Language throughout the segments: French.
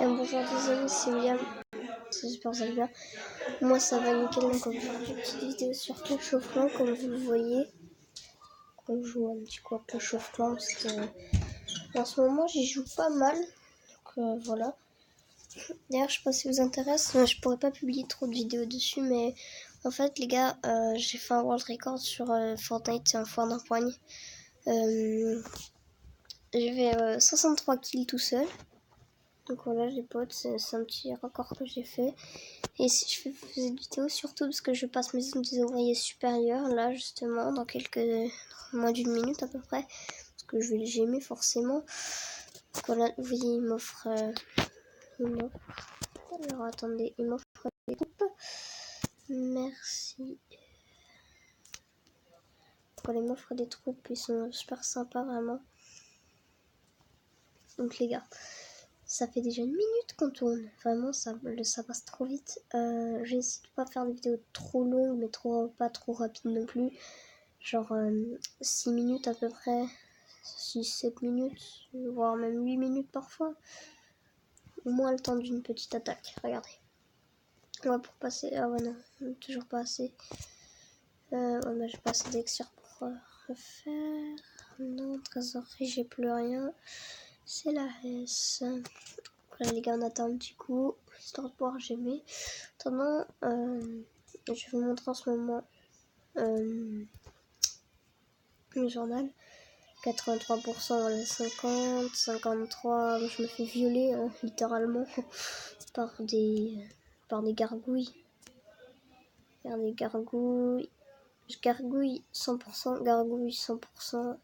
Et bonjour les amis, c'est William. J'espère que vous allez bien. Moi ça va nickel, donc on va faire une petite vidéo sur Clash of Clans, comme vous le voyez. On joue un petit coup à Clash of Clans parce que en ce moment j'y joue pas mal. Donc voilà. D'ailleurs je sais pas si ça vous intéresse, je pourrais pas publier trop de vidéos dessus, mais en fait les gars, j'ai fait un world record sur Fortnite, c'est un foire d'empoigne. J'ai fait 63 kills tout seul. Donc voilà les potes, c'est un petit record que j'ai fait. Et si je fais cette vidéo surtout parce que je passe Maison des Ouvriers supérieurs là justement dans moins d'une minute à peu près. Parce que je vais le gémer forcément. Donc voilà, vous voyez il m'offre... Alors attendez, il m'offre des troupes. Merci. Voilà, il m'offre des troupes, ils sont super sympas vraiment. Donc les gars, ça fait déjà une minute qu'on tourne. Vraiment, ça passe trop vite. J'ai essayé de pas faire des vidéos trop longues, mais pas trop rapides non plus. Genre 6 minutes à peu près. 6-7 minutes, voire même 8 minutes parfois. Au moins le temps d'une petite attaque. Regardez. Ouais, pour passer... Ah ouais, non, toujours pas assez. Ouais, bah, j'ai pas assez d'exir pour refaire. Non, trésorerie, j'ai plus rien. C'est la S. Voilà les gars, on attend un petit coup, histoire de pouvoir gémer. Attendant, je vais vous montrer en ce moment le journal. 83%, voilà, 50, 53, je me fais violer hein, littéralement par des gargouilles. Je gargouille 100%, gargouille 100%.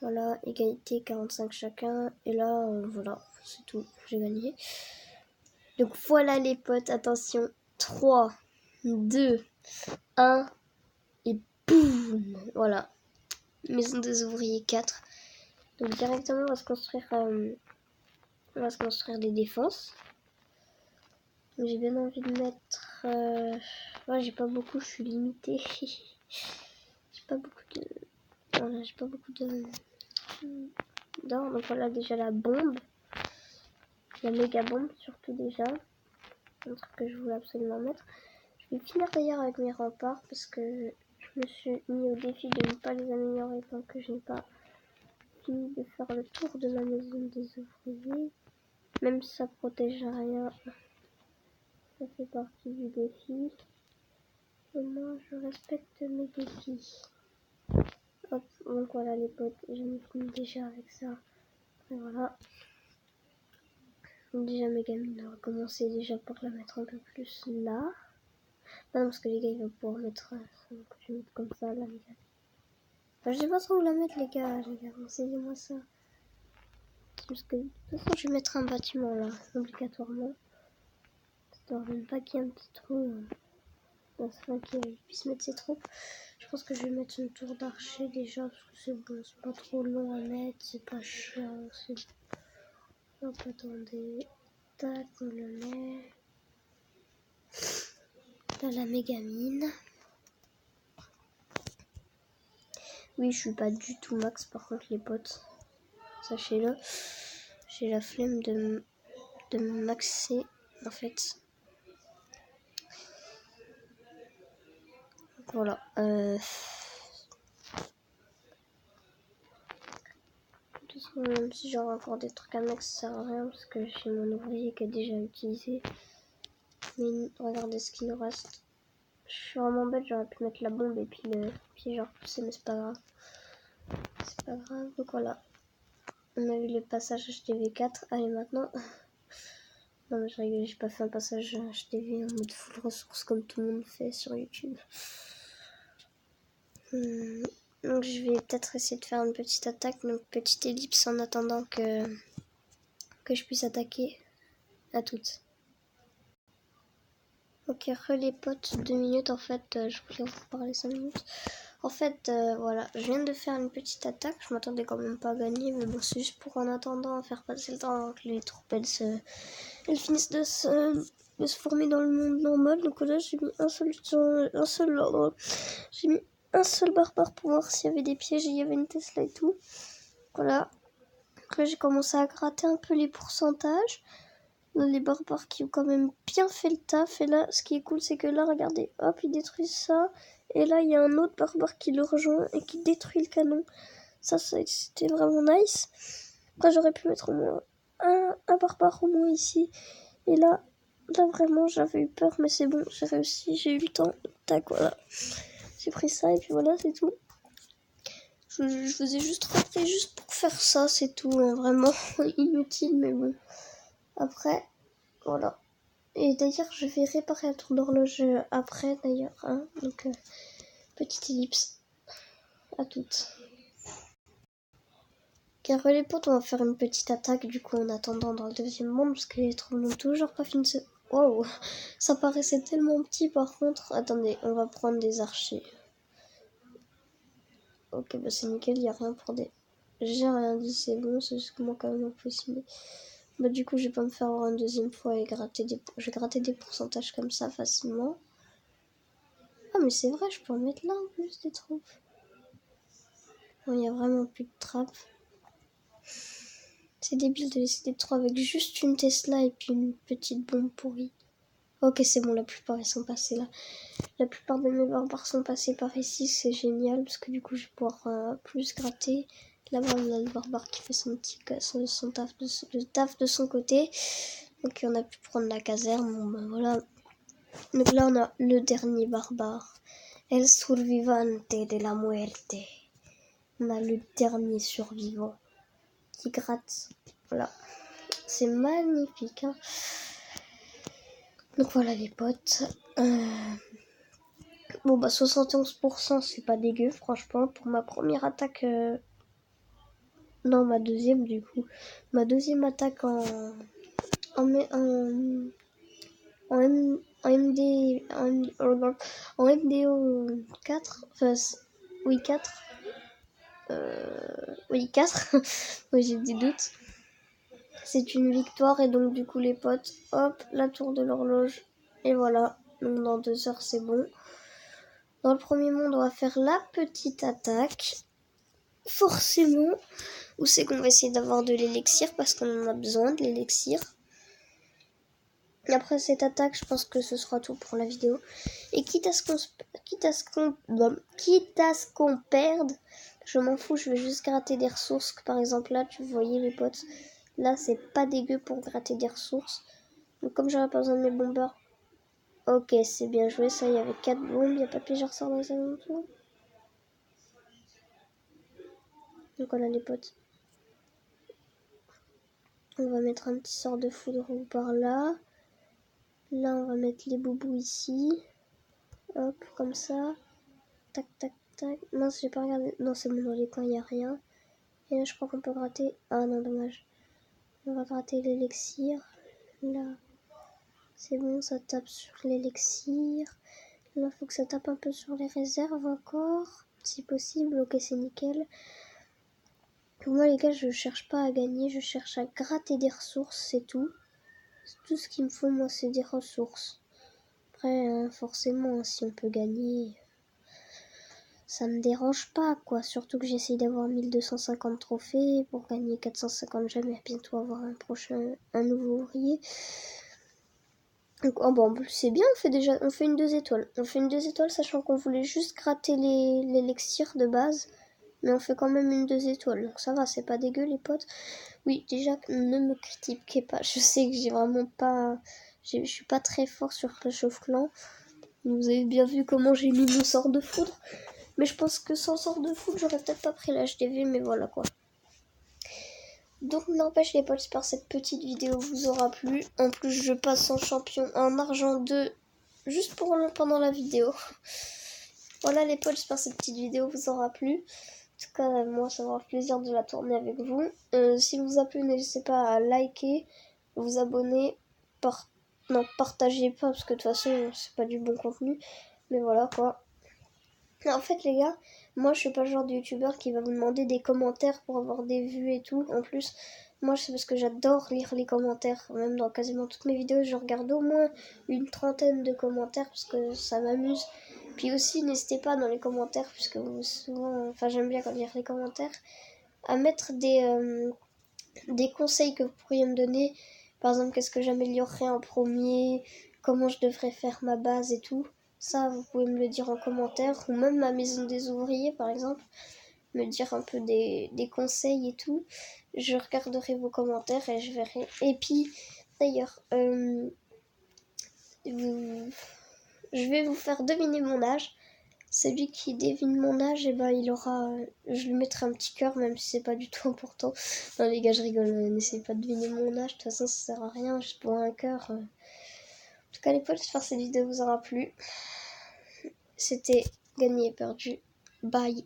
Voilà, égalité 45 chacun. Et là, voilà, c'est tout, j'ai gagné. Donc voilà les potes, attention. 3, 2, 1 et boum. Voilà. Maison des ouvriers 4. Donc directement on va se construire des défenses. J'ai bien envie de mettre... Ouais, j'ai pas beaucoup, je suis limitée. J'ai pas beaucoup de... Voilà, j'ai pas beaucoup de... d'or. Donc voilà déjà la bombe. La méga bombe surtout déjà. Un truc que je voulais absolument mettre. Je vais finir d'ailleurs avec mes remparts parce que je me suis mis au défi de ne pas les améliorer tant que je n'ai pas fini de faire le tour de ma maison des ouvriers. Même si ça protège rien, ça fait partie du défi. Et moi je respecte mes défis. Hop, donc voilà les potes, j'en ai fini déjà avec ça. Et voilà. Déjà mes gamines, on va commencer déjà par la mettre un peu plus là. Non, parce que les gars, ils vont pouvoir mettre... je vais mettre comme ça, là, les gars. Enfin, je sais pas trop où la mettre, les gars. Enseignez-moi ça. Parce que, de toute façon, je vais mettre un bâtiment, là, obligatoirement. Histoire de ne pas qu'il y ait un petit trou. Afin qu'il puisse mettre ses troupes. Je pense que je vais mettre une tour d'archer, déjà, parce que c'est bon. C'est pas trop long à mettre, c'est pas chiant. Hop, attendez. Tac, on le met. Là, la méga mine. Oui, je suis pas du tout max par contre les potes. Sachez-le. J'ai la flemme de me maxer en fait. Donc, voilà. De toute façon, même si j'aurai encore des trucs à max, ça sert à rien parce que j'ai mon ouvrier qui a déjà utilisé. Mais regardez ce qu'il nous reste. Je suis vraiment bête, j'aurais pu mettre la bombe et puis le pied genre pousser, mais c'est pas grave. C'est pas grave, donc voilà. On a eu le passage HTV4. Allez, maintenant. Non, mais je rigole, j'ai pas fait un passage HTV en mode full ressources comme tout le monde fait sur YouTube. Donc, je vais peut-être essayer de faire une petite attaque, donc petite ellipse en attendant que je puisse attaquer à toutes. Ok, les potes, 2 minutes en fait, je voulais vous parler 5 minutes. En fait, voilà, je viens de faire une petite attaque, je m'attendais quand même pas à gagner, mais bon, c'est juste pour en attendant faire passer le temps avant que les troupes elles finissent de se former dans le monde normal. Donc là, j'ai mis j'ai mis un seul barbare pour voir s'il y avait des pièges et il y avait une Tesla et tout. Voilà, Après, j'ai commencé à gratter un peu les pourcentages. Les barbares qui ont quand même bien fait le taf. Et là, ce qui est cool, c'est que là, regardez, hop, ils détruisent ça. Et là, il y a un autre barbare qui le rejoint et qui détruit le canon. Ça c'était vraiment nice. Après, j'aurais pu mettre au moins un barbare au moins ici. Et là vraiment, j'avais eu peur, mais c'est bon, j'ai réussi, j'ai eu le temps. Tac, voilà. J'ai pris ça et puis voilà, c'est tout. Je faisais juste rentrer juste pour faire ça, c'est tout. Hein, vraiment inutile, mais bon. Après, voilà. Et d'ailleurs, je vais réparer la tour d'horloge après, d'ailleurs. Hein, donc, petite ellipse. À toutes. Car les potes, on va faire une petite attaque du coup en attendant dans le deuxième monde parce que les trous n'ont toujours pas fini de se... Waouh, ça paraissait tellement petit par contre. Attendez, on va prendre des archers. Ok, bah c'est nickel, il n'y a rien pour des... J'ai rien dit, c'est bon, c'est juste que moi quand même impossible. Bah du coup, je vais pas me faire avoir une deuxième fois et gratter des... Je vais gratter des pourcentages comme ça facilement. Ah mais c'est vrai, je peux en mettre là en plus des troupes. Bon, il n'y a vraiment plus de trappes. C'est débile de laisser des trous avec juste une Tesla et puis une petite bombe pourrie. Ok, c'est bon, la plupart ils sont passés là. La plupart de mes barbares sont passés par ici, c'est génial parce que du coup je vais pouvoir plus gratter. Là-bas on a le barbare qui fait son taf le taf de son côté. Donc on a pu prendre la caserne, bon ben voilà. Donc là on a le dernier barbare. El survivante de la muerte. On a le dernier survivant qui gratte. Voilà. C'est magnifique. Hein. Donc voilà les potes. Bon bah 71% c'est pas dégueu franchement pour ma première attaque. Non ma deuxième du coup. Ma deuxième attaque en MDO 4. Enfin oui 4. Oui 4. Oui j'ai des doutes. C'est une victoire et donc du coup les potes, hop, la tour de l'horloge. Et voilà, donc dans 2 heures c'est bon. Dans le premier monde, on va faire la petite attaque. Forcément. Où c'est qu'on va essayer d'avoir de l'élixir parce qu'on en a besoin de l'élixir. Et après cette attaque, je pense que ce sera tout pour la vidéo. Et quitte à ce qu'on perde, je m'en fous, je vais juste gratter des ressources. Par exemple là, tu voyais les potes. Là, c'est pas dégueu pour gratter des ressources. Donc comme j'aurais pas besoin de mes bombeurs. Ok, c'est bien joué, ça, il y avait 4 bombes, il n'y a pas de piège à ressort dans les alentours. Donc voilà les potes. On va mettre un petit sort de foudre par là. Là, on va mettre les boubous ici. Hop, comme ça. Tac, tac, tac. Mince, j'ai pas regardé. Non, c'est bon, dans les coins, il n'y a rien. Et là, je crois qu'on peut gratter. Ah non, dommage. On va gratter l'élixir. Là, c'est bon, ça tape sur l'élixir. Là, faut que ça tape un peu sur les réserves encore. Si possible, ok, c'est nickel. Pour moi, les gars, je cherche pas à gagner. Je cherche à gratter des ressources, c'est tout. Tout ce qu'il me faut, moi, c'est des ressources. Après, forcément, si on peut gagner, ça me dérange pas, quoi. Surtout que j'essaye d'avoir 1250 trophées pour gagner 450 jamais, bientôt avoir un nouveau ouvrier. Donc, oh bon, c'est bien, on fait une 2 étoiles. On fait une 2 étoiles, sachant qu'on voulait juste gratter l'élixir de base. Mais on fait quand même une 2 étoiles, donc ça va, c'est pas dégueu, les potes. Oui, déjà, ne me critiquez pas. Je sais que j'ai vraiment pas... Je suis pas très fort sur Clash of Clans. Vous avez bien vu comment j'ai mis mon sort de foudre. Mais je pense que sans sort de foudre, j'aurais peut-être pas pris l'HDV, mais voilà quoi. Donc n'empêche les potes, j'espère que cette petite vidéo vous aura plu. En plus, je passe en champion en argent 2 juste pendant la vidéo. Voilà les potes, j'espère que cette petite vidéo vous aura plu. En tout cas, moi, ça m'aura plaisir de la tourner avec vous. Si vous a plu, n'hésitez pas à liker, vous abonner, non, partagez pas, parce que de toute façon, c'est pas du bon contenu. Mais voilà, quoi. En fait, les gars, moi, je suis pas le genre de youtubeur qui va vous demander des commentaires pour avoir des vues et tout. En plus, moi, c'est parce que j'adore lire les commentaires. Même dans quasiment toutes mes vidéos, je regarde au moins une trentaine de commentaires, parce que ça m'amuse. Puis aussi, n'hésitez pas dans les commentaires, puisque souvent, enfin j'aime bien lire les commentaires, à mettre des conseils que vous pourriez me donner. Par exemple, qu'est-ce que j'améliorerais en premier, comment je devrais faire ma base et tout. Ça, vous pouvez me le dire en commentaire. Ou même ma maison des ouvriers, par exemple. Me dire un peu des conseils et tout. Je regarderai vos commentaires et je verrai. Et puis, d'ailleurs, je vais vous faire deviner mon âge. Celui qui devine mon âge, et ben il aura. Je lui mettrai un petit cœur, même si c'est pas du tout important. Non les gars, je rigole, n'essayez pas de deviner mon âge, de toute façon ça sert à rien, juste pour un cœur. En tout cas les potes, j'espère que cette vidéo vous aura plu. C'était gagné et perdu. Bye.